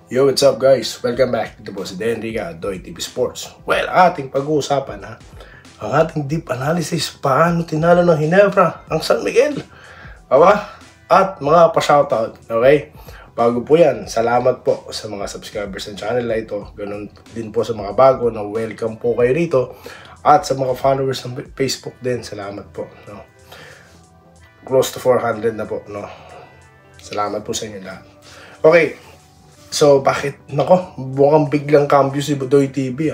Yo, what's up guys? Welcome back. Dito po si Denrica, Doy TV Sports. Well, ating pag-uusapan ang ating deep analysis paano tinalo ng Ginebra ang San Miguel. At mga pa-shoutout, okay? Bago po yan, salamat po sa mga subscribers ng channel na ito. Ganun din po sa mga bago na welcome po kayo rito. At sa mga followers ng Facebook din, salamat po. No? Close to 400 na po. No? Salamat po sa inyo lahat. Okay. So, bakit? Nako, mukhang biglang cambio si Doy TV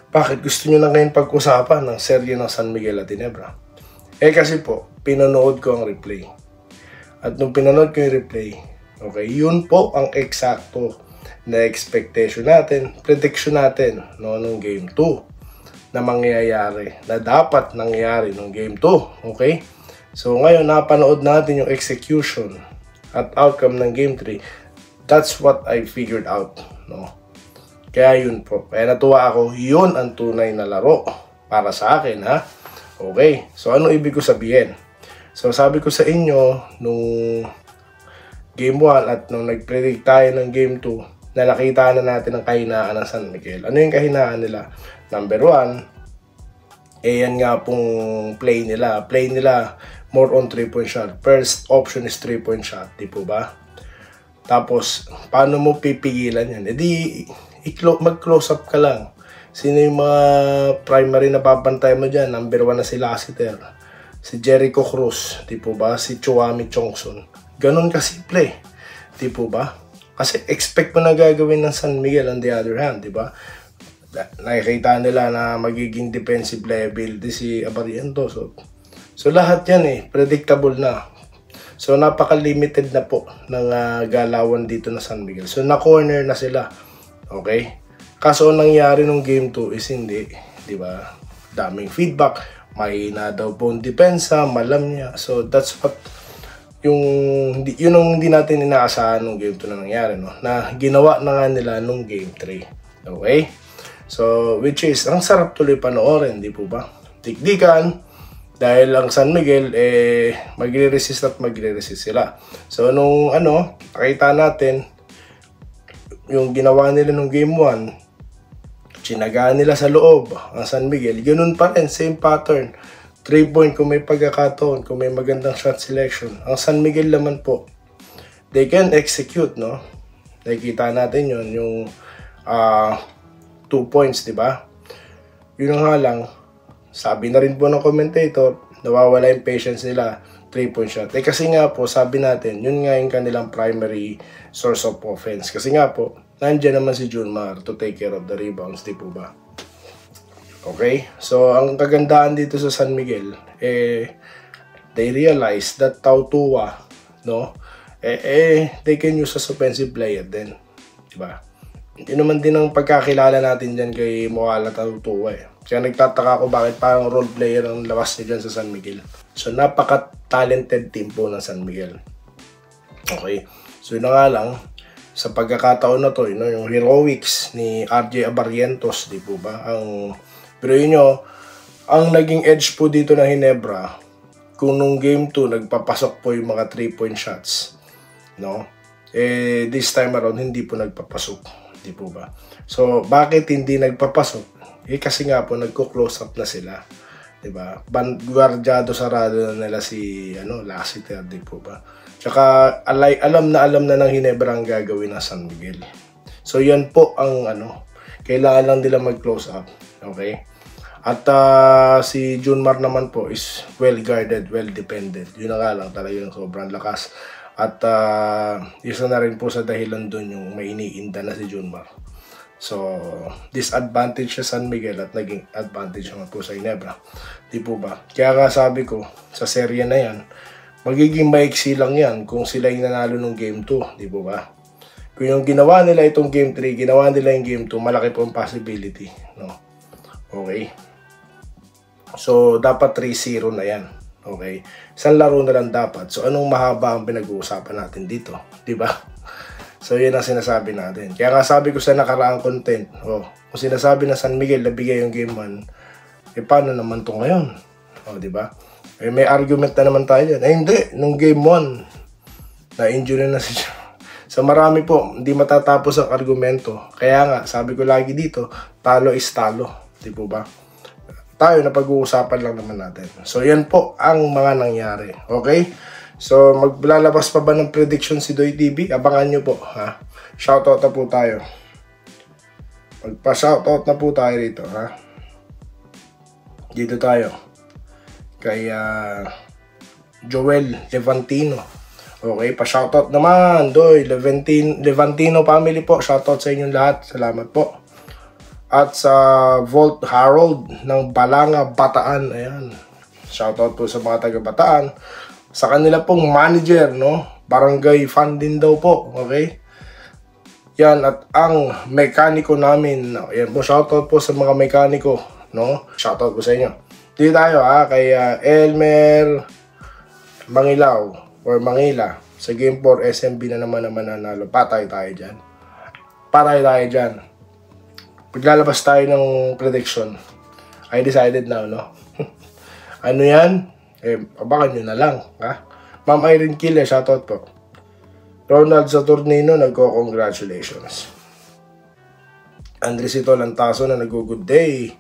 Bakit gusto nyo na ngayon pag-usapan ng serye ng San Miguel at Ginebra? Kasi po, pinanood ko ang replay. At nung pinanood ko yung replay, okay, yun po ang eksakto na expectation natin, prediction natin nung Game 2 na mangyayari, na dapat nangyayari nung Game 2, okay? So, ngayon, napanood natin yung execution at outcome ng Game 3. That's what I figured out, no? Kaya yun po. Kaya natuwa ako, yun ang tunay na laro para sa akin, ha? Okay. So, ano ibig ko sabihin? So, sabi ko sa inyo, nung Game 1 at nung nag-predict tayo ng Game 2, na nakita na natin ang kahinaan ng San Miguel. Ano yung kahinaan nila? Number 1, yan nga pong play nila. Play nila more on 3-point shot. First option is 3-point shot, di po ba? Tapos, paano mo pipigilan yan? Mag-close up ka lang. Sino yung mga primary na papantay mo dyan? Number 1 na si Lassiter. Si Jericho Cruz. Di po ba? Si Chuami Chongson. Ganon kasimple. Di po ba? Kasi expect mo na gagawin ng San Miguel on the other hand. Di ba? Nakikita nila na magiging defensive liability si Abariento. So lahat yan predictable na. So, napaka-limited na po ng galawan dito na San Miguel. So, na-corner na sila. Okay? Kaso, nangyari nung Game 2 is hindi. Di ba? Daming feedback. May na daw po ang depensa. Malam niya. So, that's what yun ang hindi natin inaasahan nung Game 2 na nangyari. No? Na ginawa na nga nila nung Game 3. Okay? So, which is, ang sarap tuloy panoorin. Di po ba? Tikdikan. Dahil ang San Miguel, magre-resist at magre-resist sila. So, nung nakita natin, yung ginawa nila nung Game 1, tsinagaan nila sa loob, ang San Miguel, ganun pa rin, same pattern. 3-point kung may pagkakataon, kung may magandang shot selection. Ang San Miguel naman po, they can execute, no? Nakikita natin yun, yung 2 points, di ba? Yun nga lang, sabi na rin po ng commentator, nawawala yung patience nila, 3-point shot. Kasi nga po, sabi natin, yun nga yung kanilang primary source of offense. Kasi nga po, nandiyan naman si Junmar to take care of the rebounds, di po ba? Okay? So, ang kagandahan dito sa San Miguel, they realize that Tautua, no? They can use as offensive player din. Di ba? Yun naman din ang pagkakilala natin dyan kay Moala Tautua Kaya nagtataka ako bakit parang role player ang lawas niya dyan sa San Miguel. So, napaka-talented team po ng San Miguel. Okay. So, yun na nga lang, sa pagkakataon na to, yung heroics ni RJ Abarientos, di po ba? Pero yun ang naging edge po dito na Ginebra, kung nung Game 2, nagpapasok po yung mga 3-point shots, no? This time around, hindi po nagpapasok, di po ba? So, bakit hindi nagpapasok? Kasi nga po, nagko-close up na sila. Diba? Guardiado sarado na nila si Lassiter, di po ba? Tsaka, alam na ng Ginebra ang gagawin ng San Miguel. So, yan po ang kailangan lang nila mag-close up. Okay? At si Junmar naman po is well-guarded, well-depended. Yun na nga lang talaga yung sobrang lakas. At isa na rin po sa dahilan doon yung may iniinda na si Junmar. So, disadvantage sa San Miguel at naging advantage naman po sa Ginebra. Di po ba? Kaya nga sabi ko, sa serye na yan, magiging maiksi lang yan kung sila yung nanalo ng Game 2. Di po ba? Kung yung ginawa nila itong Game 3, ginawa nila yung Game 2, malaki po ang possibility. No? Okay? So, dapat 3-0 na yan. Okay? Isang laro na lang dapat. So, anong mahaba ang pinag-uusapan natin dito? Di ba? So, yun ang sinasabi natin. Kaya nga sabi ko sa nakaraang content, kung sinasabi na San Miguel nabigay yung Game 1, paano naman to ngayon? Di ba? May argument na naman tayo dyan. Hindi, nung Game 1, na-injury na So marami po, hindi matatapos ang argumento. Kaya nga, sabi ko lagi dito, talo is talo. Di po ba? Tayo na pag-uusapan lang naman natin. So yan po ang mga nangyari. Okay? So maglalabas pa ba ng prediction si Doy TV? Abangan nyo po. Ha? Shoutout na po tayo. Magpa-shoutout na po tayo rito. Ha? Dito tayo. Kay Joel Levantino. Okay, pa-shoutout naman. Doy, Levantino family po. Shoutout sa inyong lahat. Salamat po. At sa Volt Harold ng Balanga, Bataan. Ayan. Shoutout po sa mga taga Bataan. Sa kanila pong manager, no? Barangay fan din daw po. Okay? Yan. At ang mekaniko namin. Ayan po. Shoutout po sa mga mekaniko. No? Shoutout po sa inyo. Dito tayo kay Elmer Mangilaw or Mangila. Sa Game 4 SMB na naman nanalo. Patay tayo dyan. Patay tayo dyan. Paglalabas tayo ng prediction. I decided now, no? Ano yan? Abangan nyo na lang, ha? Ma'am Irene Kille, shoutout po. Ronald Saturnino, nagko-congratulations. Andresito Lantaso na nag-good day.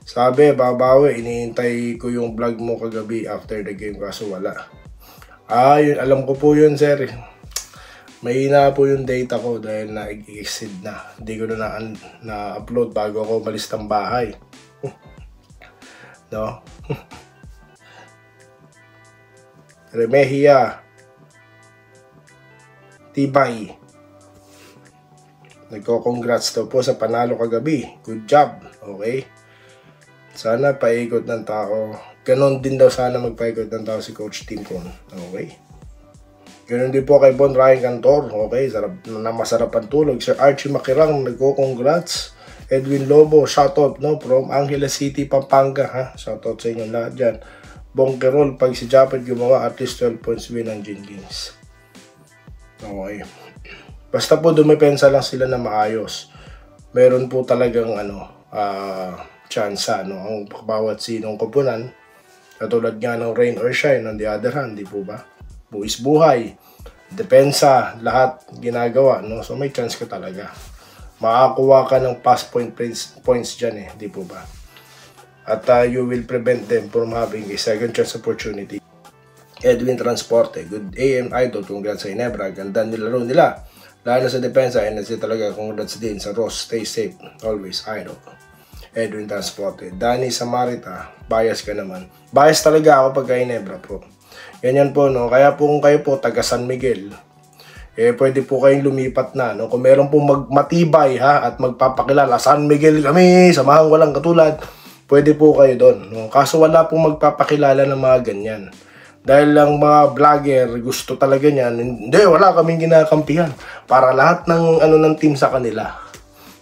Sabi, babawi, iniintay ko yung vlog mo kagabi after the game, kaso wala. Yun, alam ko po yun, sir. Mahina po yung data ko dahil na-exceed na. Hindi ko na-upload bago ako umalis ng bahay. No? Remehia Tibay. Nagko-congrats daw po sa panalo kagabi. Good job. Okay? Sana paikot ng tao. Ganon din daw sana magpaikot ng tao si Coach Tim Con. Okay? Ganun din po kay Bon Ryan Cantor. Okay, masarap ang tulog. Sir Archie Makirang, nagko-congrats. Edwin Lobo, shoutout, no? From Angeles City, Pampanga, ha? Shoutout sa inyo lahat dyan. Bongkerol, pag si Japet gumawa, at least 12 points win ang Jenkins. Okay. Basta po dumepensa lang sila na maayos. Meron po talagang, tsansa, no? Ang bawat sinong koponan. Katulad nga ng rain or shine, on the other hand, di po ba? Buwis buhay, depensa, lahat ginagawa, no? So may chance ka talaga. Makakuha ka ng pass points dyan di po ba? At you will prevent them from having a second chance opportunity. Edwin Transporte, good AM idol, congrats sa Inebra, ganda nilaro nila. Lalo sa depensa, NSC talaga, congrats din sa Ross, stay safe, always idol. Edwin Transporte, Danny Samarita, bias ka naman. Bias talaga ako pagka Inebra po. Ganyan po, no? Kaya po kung kayo po taga San Miguel, pwede po kayong lumipat na, no? Kung meron po matibay, at magpapakilala, San Miguel kami, samahang walang katulad, pwede po kayo doon, no? Kaso wala pong magpapakilala ng mga ganyan. Dahil lang mga vlogger, gusto talaga niyan, hindi, wala kaming ginakampihan. Para lahat ng, ng team sa kanila.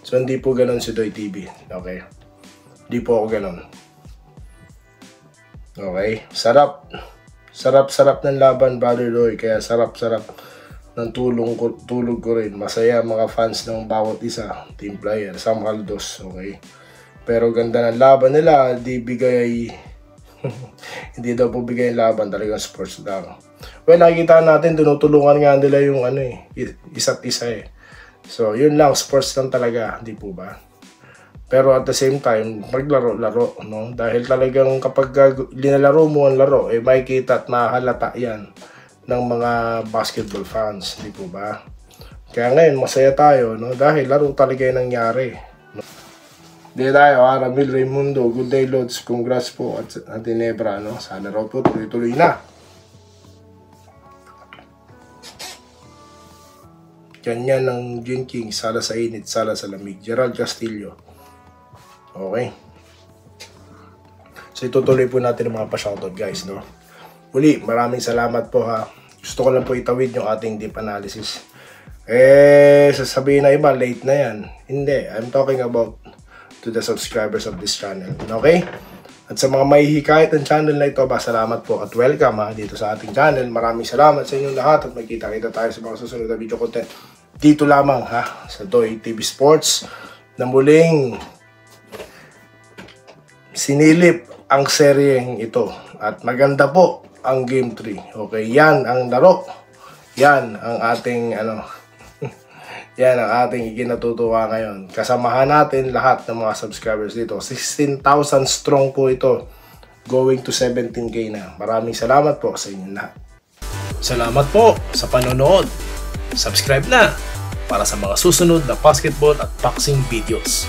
So, hindi po ganon si Doy TV, okay? Hindi po ako ganon. Okay, sarap. Sarap-sarap ng laban, Brother Doy. Kaya sarap-sarap ng tulog ko rin. Masaya mga fans ng bawat isa. Team player, Sam Haldos. Okay. Pero ganda ng laban nila. Di bigay... hindi daw po bigay yung laban. Talagang sports lang. Well, nakikita natin, tinutulungan nga nila yung isa't isa So, yun lang. Sports lang talaga. Di po ba? Pero at the same time, maglaro-laro, no? Dahil talagang kapag linalaro mo ang laro, makikita at mahalata yan ng mga basketball fans, di po ba? Kaya ngayon, masaya tayo, no? Dahil laro talaga yung nangyari. No? Di tayo, Ramil Raimundo, good day, Lods. Congrats po at Inebra, no? Sana raw po, tuloy-tuloy na. Ganyan ng Jenkins, sala sa init, sala sa lamig. Gerald Castillo. Okay. So itutuloy po natin ang mga pa-shoutout, guys, no? Muli, maraming salamat po, ha. Gusto ko lang po itawid yung ating deep analysis. Sasabihin na iba, late na yan. Hindi, I'm talking about to the subscribers of this channel. Okay? At sa mga mahihikayat ng channel na ito, salamat po at welcome, dito sa ating channel. Maraming salamat sa inyong lahat at magkita-kita tayo sa mga susunod na video content. Dito lamang, sa Doy TV Sports, na muling sinilip ang seryeng ito. At maganda po ang Game 3. Okay, yan ang laro. Yan ang ating Yan ang ating ikinatutuwa ngayon. Kasamahan natin lahat ng mga subscribers dito. 16,000 strong po ito. Going to 17K na. Maraming salamat po sa inyo lahat. Salamat po sa panonood. Subscribe na para sa mga susunod na basketball at boxing videos.